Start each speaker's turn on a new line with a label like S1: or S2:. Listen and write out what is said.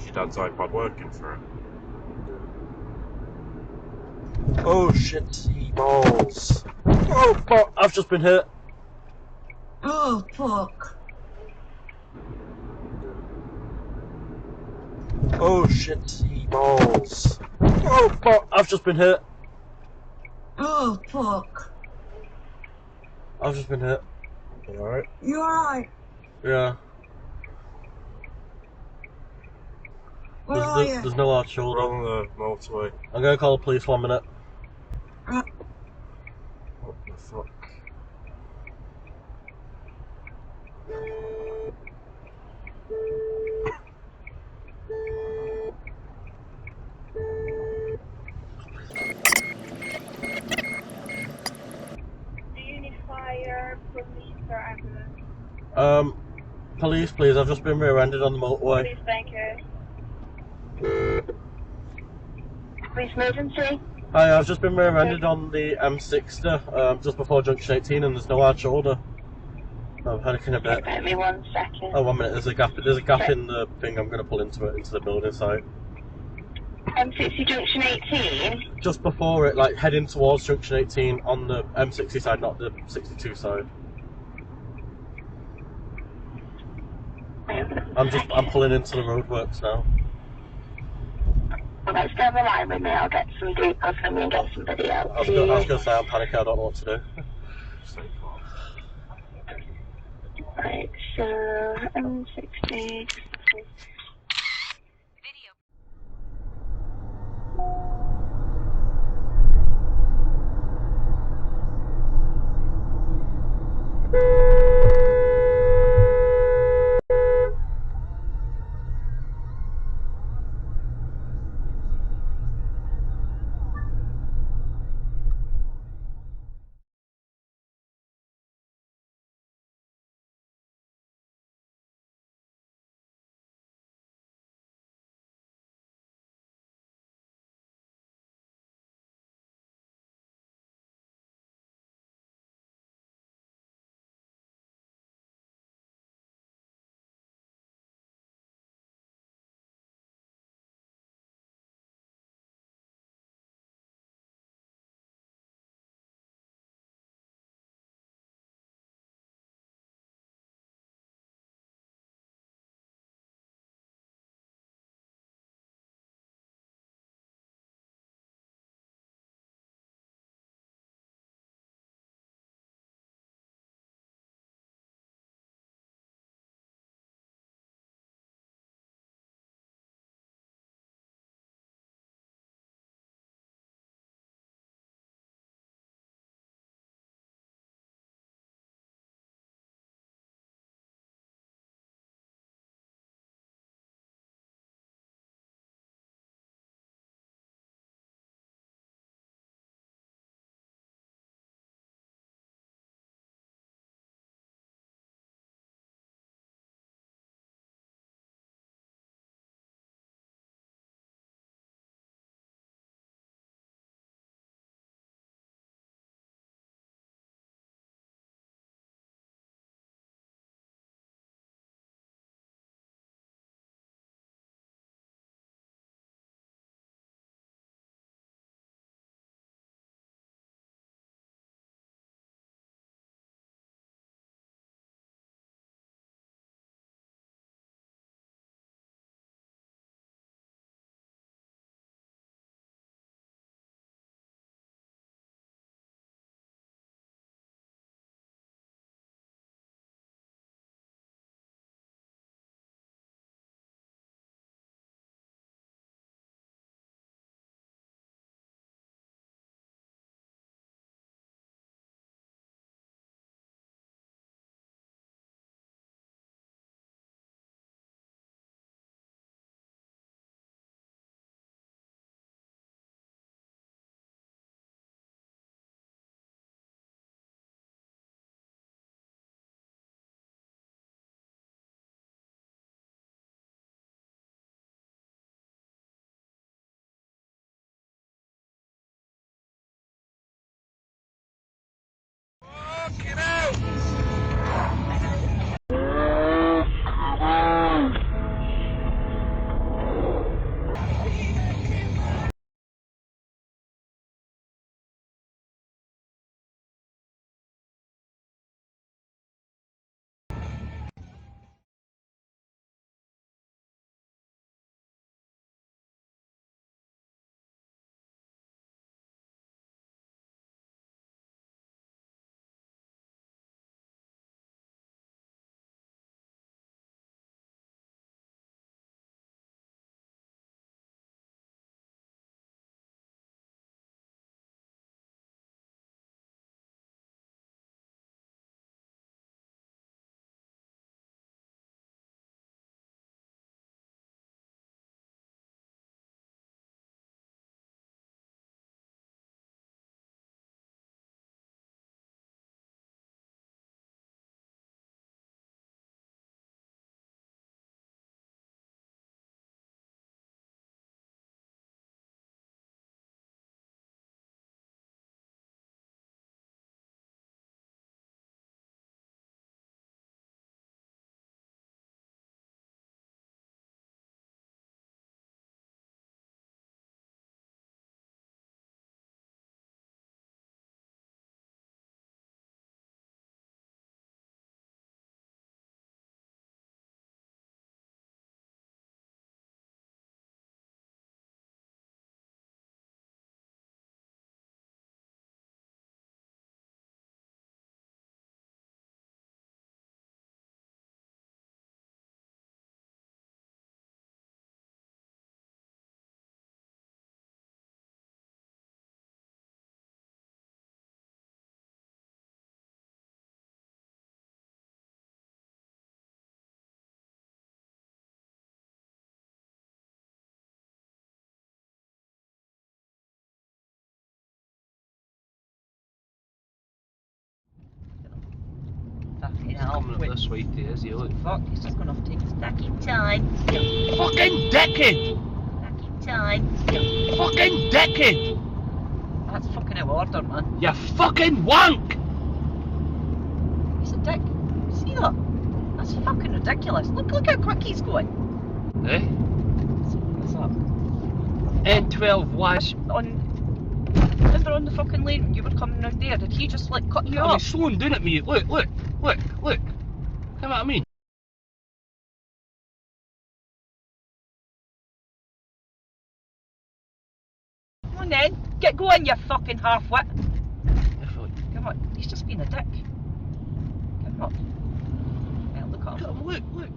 S1: your dad's iPod working for it?
S2: Oh shit, balls. Oh fuck, I've just been hit.
S3: Oh, fuck.
S2: Oh shit, balls. Oh fuck, I've just been hit.
S3: Oh, fuck.
S2: I've just been hit. You alright?
S3: You alright?
S2: Yeah.
S3: Where are you?
S2: There's no hard
S1: We're
S2: shoulder.
S1: on the motorway.
S2: I'm gonna call the police 1 minute.
S1: What the fuck?
S4: Do you need fire, police, or ambulance?
S2: Police please, I've just been rear-ended on the motorway.
S4: Police, thank you. Police emergency?
S2: Hi, I've just been rear-ended on the M60, just before junction 18 and there's no hard shoulder. I'm panicking a bit.
S4: Give me 1 second.
S2: Oh, 1 minute, there's a gap in the thing, I'm gonna pull into the building site.
S4: M60 junction 18?
S2: Just before it, like heading towards junction 18 on the M60 side, not the 62 side. I'm pulling into the roadworks now.
S4: Alright, stay on the line with me, I'll get some details from you and get somebody else.
S2: I was gonna say I'm panicking, I don't know what to do.
S4: Right, so M60.
S5: coming up
S6: Wait.
S5: this way to is he? Look.
S6: Fuck, he's just gonna have to take his fucking time.
S5: Fucking dickhead!
S6: Fucking time.
S5: Fucking dickhead!
S6: That's fucking out of order, man.
S5: You fucking wank!
S6: He's a dick. See that? That's fucking ridiculous. Look how quick he's going.
S5: Eh?
S6: What's that?
S5: N12 was.
S6: Remember on the fucking lane when you were coming round there? Did he just like cut you
S5: I
S6: off?
S5: mean, slowing down at me. Look. See what I mean?
S6: Come on then, get going, you fucking half-wit. Come on, he's just being a dick. Come on. Well, look at him.
S5: Look.